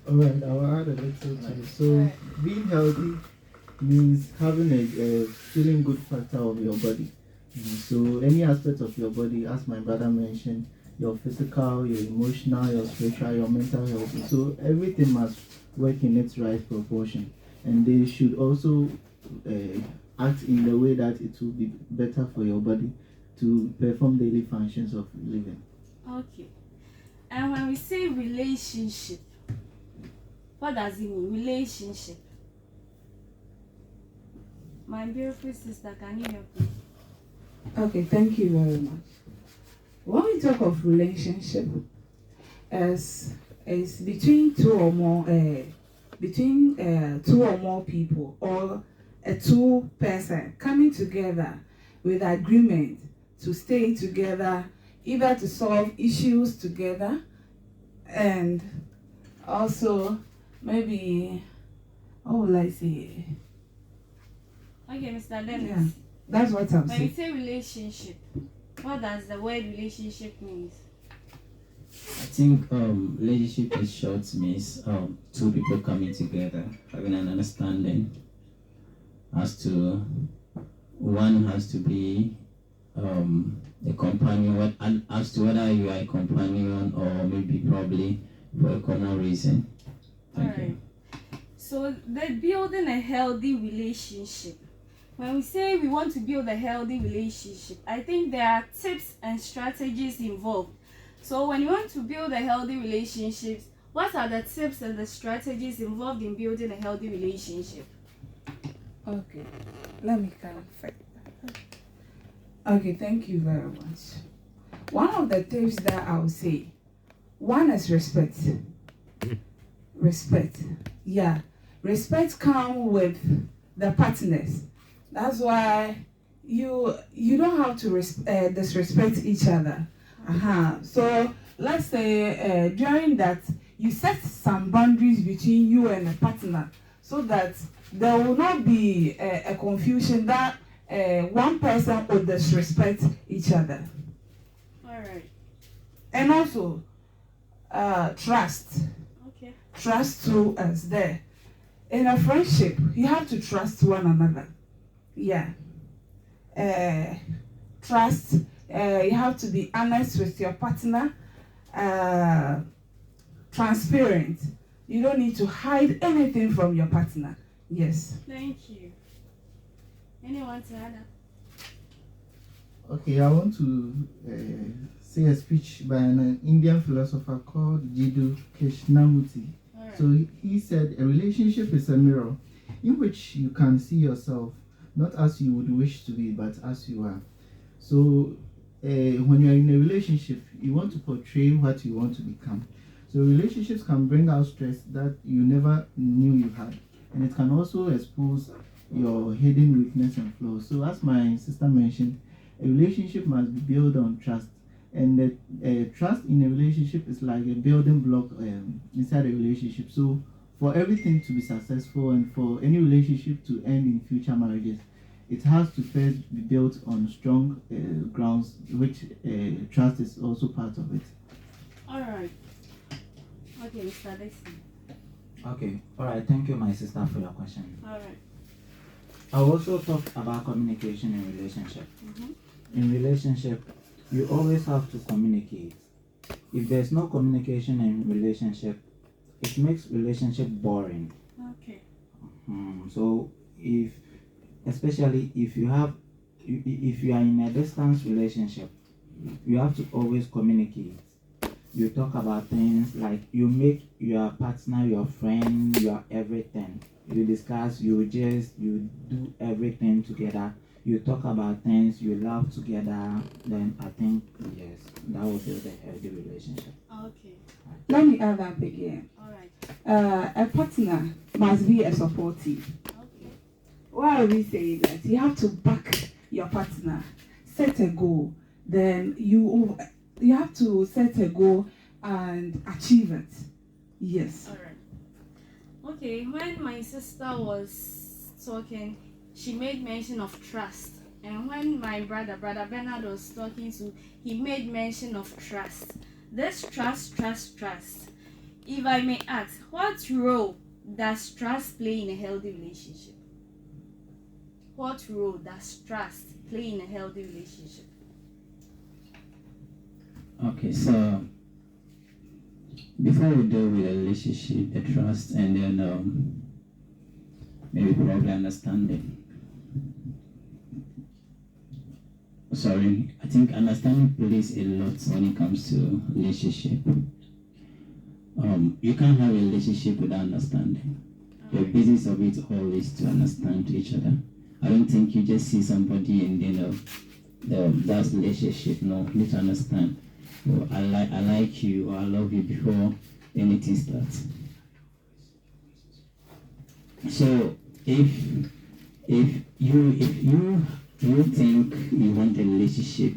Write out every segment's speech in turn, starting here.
Alright, I'll add a little too. So, being healthy means having a feeling good factor of your body. So, any aspect of your body, as my brother mentioned, your physical, your emotional, your spiritual, your mental health. So, everything must work in its right proportion, and they should also act in the way that it will be better for your body to perform daily functions of living. Okay. And when we say relationship, what does it mean? Relationship. My beautiful sister, can you help me? Okay, thank you very much. When we talk of relationship, as is between two or more people, or a two person coming together with agreement to stay together, either to solve issues together, and also maybe, what will I say? Okay, Mr. Dennis. Yeah, that's what I'm When we saying. say relationship, what does the word relationship mean? I think relationship in short means two people coming together, having an understanding as to one has to be a companion, as to whether you are a companion or maybe probably for a common reason. Thank you. So, the building a healthy relationship. When we say we want to build a healthy relationship, I think there are tips and strategies involved. So when you want to build a healthy relationship, what are the tips and the strategies involved in building a healthy relationship? Okay, let me clarify. Okay, thank you very much. One of the tips that I would say, one is respect. Respect, yeah. Respect comes with the partners. That's why you don't have to disrespect each other. So let's say during that you set some boundaries between you and a partner, so that there will not be a confusion that one person will disrespect each other. All right. And also trust. Okay. Trust too is there. In a friendship, you have to trust one another. Yeah. Trust. You have to be honest with your partner. Transparent. You don't need to hide anything from your partner. Yes. Thank you. Anyone to add up? Okay, I want to say a speech by an Indian philosopher called Jiddu Krishnamurti. Right. So he said, a relationship is a mirror in which you can see yourself, not as you would wish to be, but as you are. So when you're in a relationship, you want to portray what you want to become. So relationships can bring out stress that you never knew you had, and it can also expose your hidden weakness and flaws. So as my sister mentioned, a relationship must be built on trust, and trust in a relationship is like a building block inside a relationship. So for everything to be successful and for any relationship to end in future marriages, it has to first be built on strong grounds, which trust is also part of it. All right. Okay, Mr. Dixon. Okay, alright, thank you, my sister, for your question. All right. I'll also talk about communication in relationship. Mm-hmm. In relationship, you always have to communicate. If there's no communication in relationship, it makes relationship boring. Okay. So especially if you are in a distance relationship, you have to always communicate. You talk about things like you make your partner your friend, your everything. You discuss, you do everything together. You talk about things, you laugh together. Then I think, yes, that will build a healthy relationship. Okay. Let me add up again. All right. A partner must be a supportive. Okay. Why are we saying that? You have to back your partner. Set a goal. Then you have to set a goal and achieve it. Yes. All right. Okay, when my sister was talking, she made mention of trust. And when my brother Bernard was talking to, he made mention of trust. This trust. if I may ask, what role does trust play in a healthy relationship? What role does trust play in a healthy relationship? Okay, so before we deal with the relationship, the trust, and then maybe probably understanding. Sorry, I think understanding plays a lot when it comes to relationship. You can't have a relationship without understanding. The basis of it all is to understand each other. I don't think you just see somebody and that's relationship. No, you need to understand. Oh, I like you, or I love you before anything starts. So if you think you want a relationship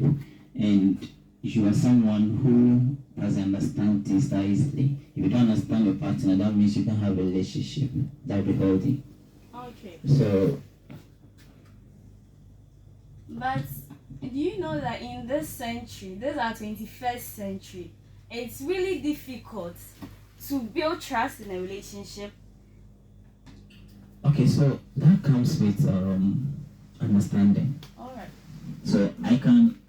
and you are someone who doesn't understand things that easily, if you don't understand your partner, that means you can have a relationship that will be healthy. Okay. So, but do you know that in this century, this is our 21st century, it's really difficult to build trust in a relationship? okay, so that comes with understanding. Alright. So I can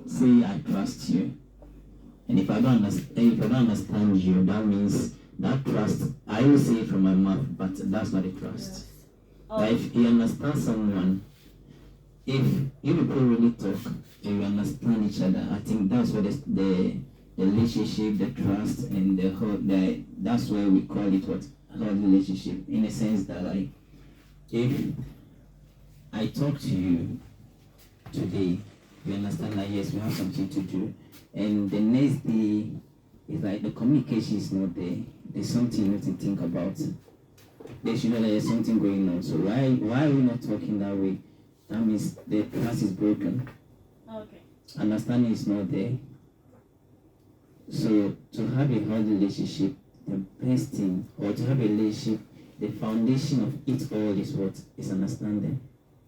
say I trust you, and if I don't understand you, that means that trust. I will say it from my mouth, but that's not a trust. But if you understand someone, if you people really talk and you understand each other, I think that's what the relationship, the trust, and that's why we call it what healthy relationship. In a sense that like, if I talk to you today, you understand that yes, we have something to do, and the next day it's like the communication is not there. There's something you need to think about. They should know that there's something going on. So why are we not talking that way? That means the trust is broken. Okay. Understanding is not there. So to have a healthy relationship, the best thing, or to have a relationship, the foundation of it all is what is understanding.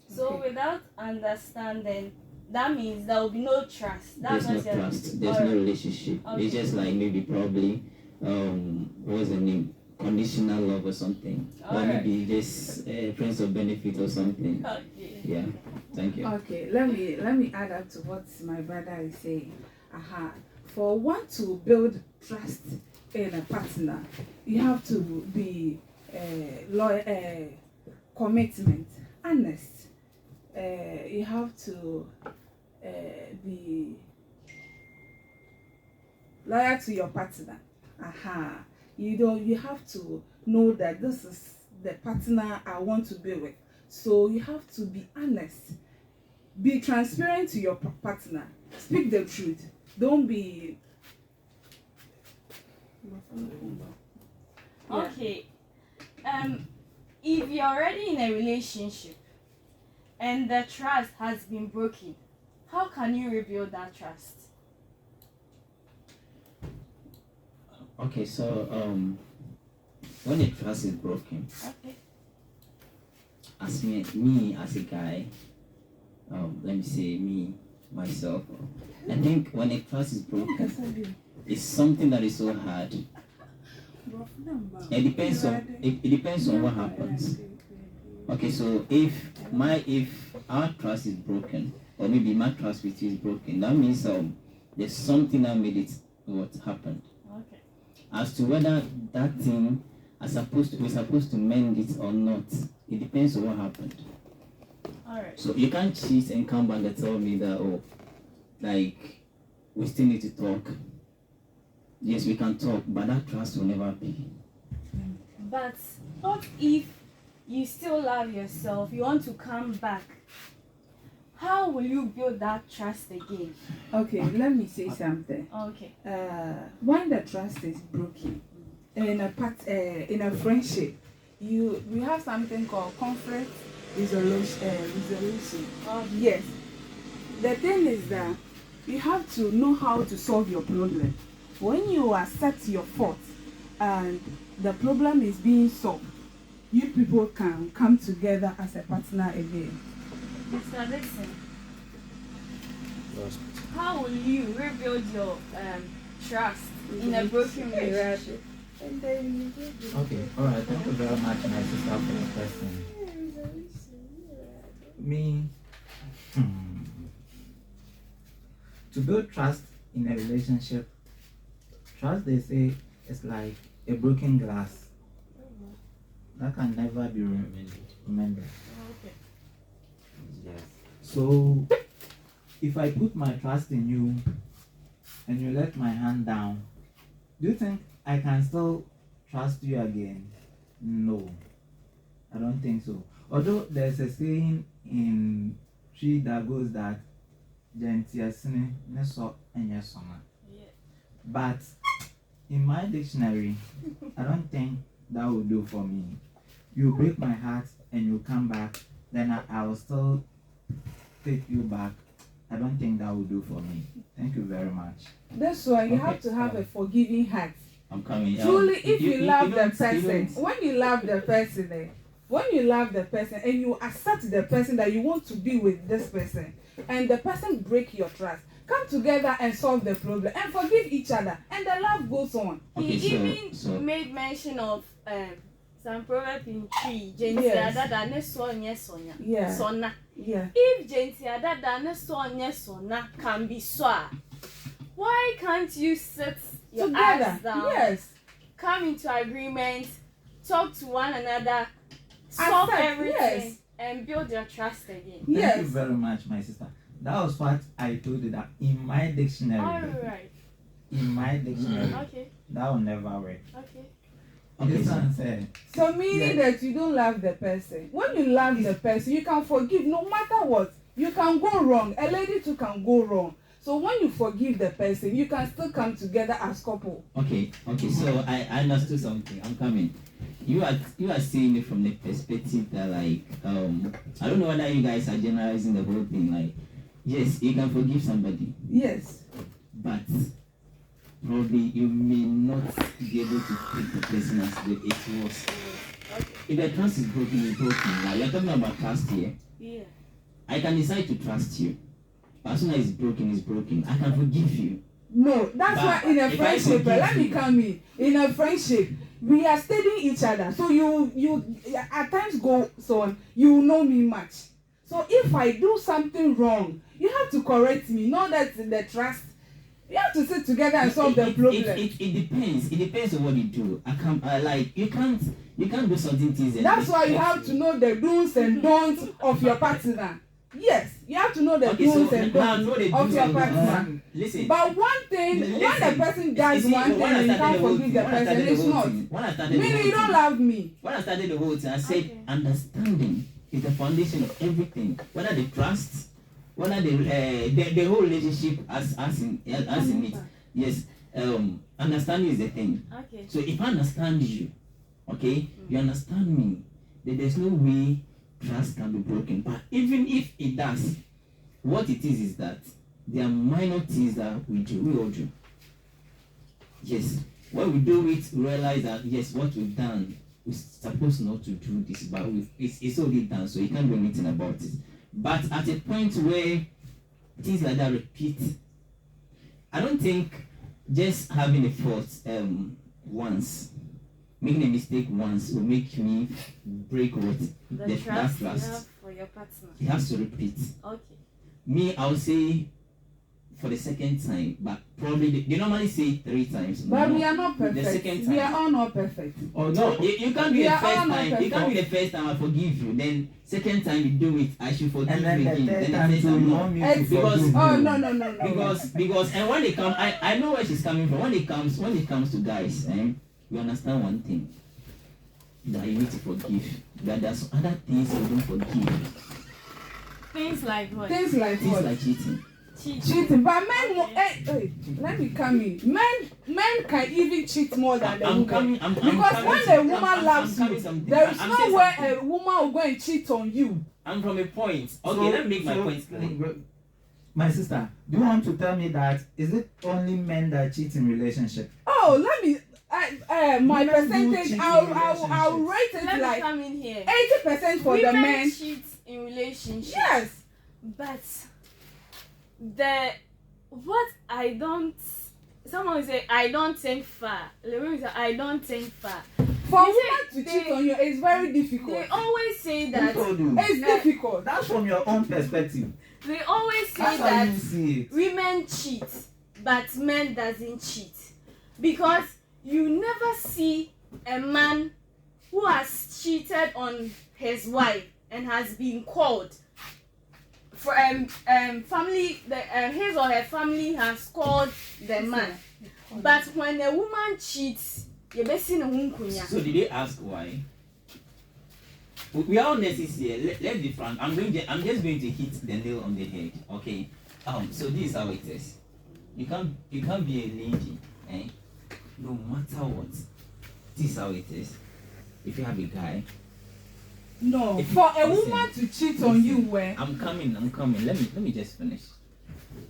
So without understanding, that means there will be no trust. There's no trust. There's no relationship. Okay. It's just like maybe probably what's the name? Conditional love or something. Or maybe just friends of benefit or something. Okay. Yeah. Thank you. Okay, let me add up to what my brother is saying. For one to build trust in a partner, you have to be loyal, commitment, honest. You have to be loyal to your partner. You have to know that this is the partner I want to be with. So you have to be honest. Be transparent to your partner. Speak the truth. Don't be. Okay. If you're already in a relationship and the trust has been broken, how can you rebuild that trust? Okay, so when the trust is broken, Okay. as me as a guy, let me say me myself, I think when a trust is broken, it's something that is so hard. It depends on what happens. Okay, so if our trust is broken, or maybe my trust with you is broken, that means there's something that made it what happened. Okay. As to whether that thing we're supposed to mend it or not, it depends on what happened. Alright. So you can't cheat and come back and tell me that we still need to talk. Yes, we can talk, but that trust will never be. But what if you still love yourself, you want to come back? How will you build that trust again? Okay, let me say something. Okay. When the trust is broken in a friendship, we have something called conflict resolution. Yes. The thing is that you have to know how to solve your problem. When you accept your fault and the problem is being solved, you people can come together as a partner again. Mr. Dixon, how will you rebuild your trust in a broken relationship? And then Okay, alright, thank you very much, my sister, for your question. Me, to build trust in a relationship, trust, they say, is like a broken glass that can never be remembered. Okay. Yes. So, if I put my trust in you and you let my hand down, do you think I can still trust you again? No, I don't think so. Although there's a saying in tree that goes that gentiasine neso enyesoma. But in my dictionary, I don't think that will do for me. You break my heart and you come back, then I will still take you back. I don't think that will do for me. Thank you very much. that's why you Okay, have to have a forgiving heart. I'm coming. Truly, if you love the don't- person, when you love the person, when you love the person and you accept the person that you want to be with this person, and the person break your trust, come together and solve the problem and forgive each other, and the love goes on. Okay, He so- even so- made mention of some proverb in tree. Yes. Yeah. Sona. Yeah. If Gentiadada ne sona can be swa, why can't you sit your Together. eyes down, Yes. come into agreement, talk to one another, solve Accept, everything, yes. and build your trust again? Thank Yes. you very much, my sister. That was what I told you, that in my dictionary, Alright. in my dictionary, Okay. that will never work. Okay. Okay, This so- one said, So meaning Yeah. that you don't love the person. When you love the person, you can forgive no matter what. You can go wrong. A lady too can go wrong. So when you forgive the person, you can still come together as couple. Okay, so I understood something. I'm coming. You are seeing it from the perspective that, like, I don't know whether you guys are generalizing the whole thing. Like, yes, you can forgive somebody, Yes. but probably you may not be able to take the person as the it was. If the trust is broken, it's broken. Like, you're talking about trust here. Yeah. I can decide to trust you, but as soon as it's broken, I can forgive you. No, that's But why in a if I friendship, forgive let me you- come in a friendship, we are studying each other. So you at times go so you know me much. So if I do something wrong, you have to correct me. Not that the trust. You have to sit together and solve the problem. It depends. It depends on what you do. You can't do certain things. And That's why you have to know the do's and don'ts of your partner. Yes, you have to know the Okay, do's so and now know don'ts the of do's your and don'ts. partner. Listen. But one thing, when the Listen. person does You see, one thing when I and you started can't the whole forgive thing, the when I person, started the it's whole not. thing, when I started the Meaning whole you don't thing- love me. When I started the whole thing, I said Okay. understanding is the foundation of everything. Whether the trust, whether the whole relationship as in it. Yes, understanding is the thing. Okay. So if I understand you, okay, you understand me, then there's no way trust can be broken. But even if it does, what it is that there are minor things that we all do. Yes, when we do it, we realize that yes, what we've done, we're supposed not to do this, but it's already done, so you can't do anything about it. But at a point where things like that repeat, I don't think just having a fault once, making a mistake once will make me break what The trust you trust. have for your partner. It has to repeat. Okay. Me, I would say for the second time, but probably they normally say 3 times. But No. we are not The perfect. second We time. are all not perfect. No, you can't be We the are first all not time. You can't be perfect. the first time I forgive you. Then second time you do it, I should forgive and then you the again. third Then time the too, first time you no. want me to Because- forgive you. Oh no. Because and when it comes, I know where she's coming from. When it comes to guys, we understand one thing, that you need to forgive. That there's other things you don't forgive. Things like what? Things like Things what? like cheating. Cheating. But men, Okay. hey, let me come in. Men can even cheat more than the I'm woman. coming. I'm Because coming when to- a woman I'm loves coming you, something. there is I'm no saying way something. a woman will go and cheat on you. I'm from a point. Okay, So- let me make my so- point clear. My sister, do you want to tell me that is it only men that cheat in relationship? Oh, let me. My Women do percentage. cheat in I'll relationships. rate it Let me like come in here. 80% for the Women men. cheat in relationships. Yes. But what I don't someone will say, I don't think far. The women say, I don't think far. For a You woman see, to cheat on you, it's very difficult. They always say that. Who told you? It's difficult. That's from your own perspective. They always say That's how that you see it. women cheat, but men doesn't cheat, because you never see a man who has cheated on his wife and has been called for family. His or her family has called the man. But when a woman cheats, you be seen a So did they ask why? We are all necessary. Let's be frank. I'm just going to hit the nail on the head. Okay. So this is how it is. You can't be a lady, eh? No matter what. This is how it is. If you have a guy. No. For a woman to cheat on you, where? I'm coming. Let me just finish.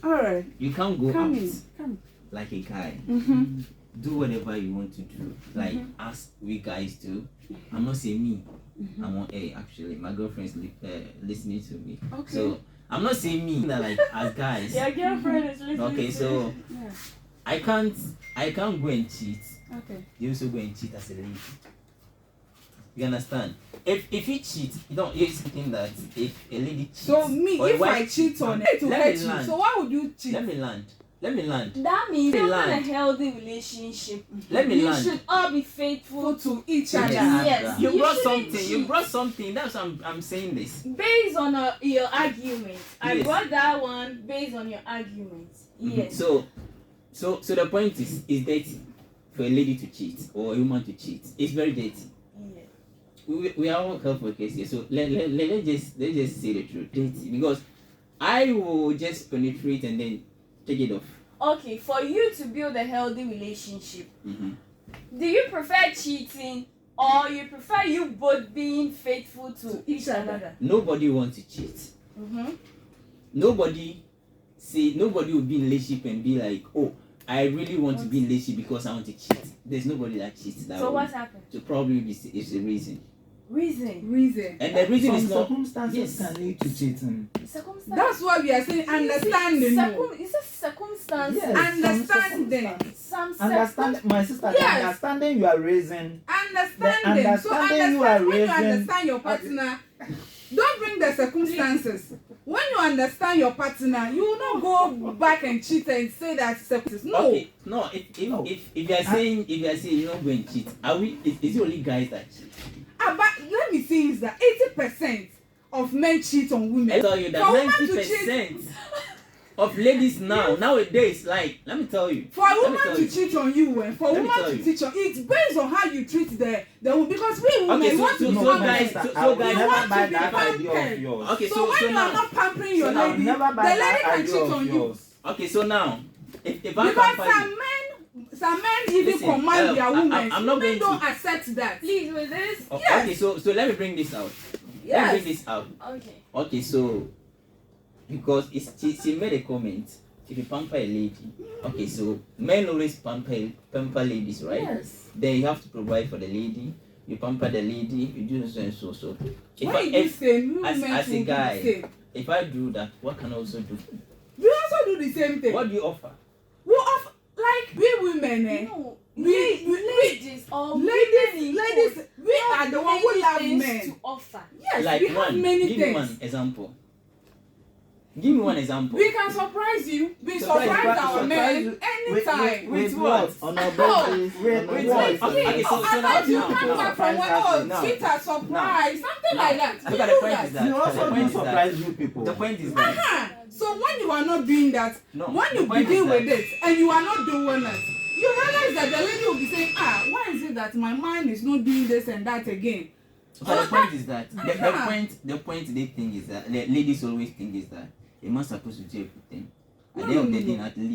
Alright. You can't go Come out in. like a guy. Mm-hmm. Do whatever you want to do, like as we guys do. I'm not saying me. I want actually my girlfriend's listening to me. Okay. So I'm not saying me that like as guys. Your girlfriend is listening. Okay, so Yeah. I can't go and cheat. Okay. You also go and cheat as a lady. You understand? If you cheat, you're thinking that if a lady cheats. So me, or a if wife I cheat on it, to let hurt me you. land. So why would you cheat? Let me land. That means Let me you're in a land. healthy relationship. Let me You land. should all be faithful To each other. Yes. You You brought shouldn't something. cheat. You brought something. That's why I'm saying this. based on your argument. I Yes. brought that one based on your argument. Yes. So the point is dirty for a lady to cheat or a woman to cheat. It's very dirty. Yeah. We are all helpful cases. So let's just say the truth. Dirty, because I will just penetrate and then take it off. Okay, for you to build a healthy relationship, Mm-hmm. do you prefer cheating or you prefer you both being faithful to each other? Nobody wants to cheat. Mm-hmm. Nobody will be in relationship and be like, oh, I really want to be in relationship because I want to cheat. There's nobody that cheats that So way. what happened? So probably it's a reason. Reason. And the reason Some is not circumstances can lead to cheating. Circumstance. That's why we are saying understanding. No. It's a circumstance. Yes, Understanding. Some Understand, my sister. Yes. Understanding you are raising. Understanding. The So understanding you understand are when you raising- understand your partner. Don't bring the circumstances. When you understand your partner, you will not go back and cheat and say that circumstances. No. okay. No, if you are saying you're not going to cheat, is it only guys that cheat? But let me say is that 80% of men cheat on women. I tell you that For women to 90% of ladies nowadays, like, let me tell you. For a Let me woman tell to you. cheat on you, and for a Let me woman tell to you. cheat on, it's based on how you treat the woman, because we women Okay, want to so be guys, pampered. so we guys, want never to buy be that idea of pampered. yours. Okay, So when you are now, not pampering your I will lady, never the buy lady that can idea cheat of on you. yours. okay, so now, if I Because pamper you, some men even Listen, command their women. I'm not Women going don't to- accept that. Please with this. Yes. okay, so let me bring this out. Let me Yes. bring this out. Okay. Okay, so because she made a comment. If you pamper a lady, okay, so men always pamper ladies, right? Yes. Then you have to provide for the lady. You pamper the lady. You do so and so. So When you say as women a will do guy, the same. if I do that, what can I also do? We also do the same thing. What do you offer? We offer, like we women, No. we- Ladies or ladies, we are the one who love men. to offer. Yes, Like we have one. many Give me things. one example. Give me one example. We can surprise you. We Surprise surprise our you. men anytime. With what? On our birthdays. With With what? what? Okay, so I now- thought you now- come now- back from when, now- sweetheart, surprise, something like that. Look We at the do point that. is that. You The also point do is that- surprise you people. The point is that. So when you are not doing that, No, when the you point begin is with that- it and you are not doing it, you realize that the lady will be saying, why is it that my mind is not doing this and that again? So the point is that Uh-huh. the point they think is that the ladies always think is that a man supposed to do everything. At No, the end of no, the day, no. at least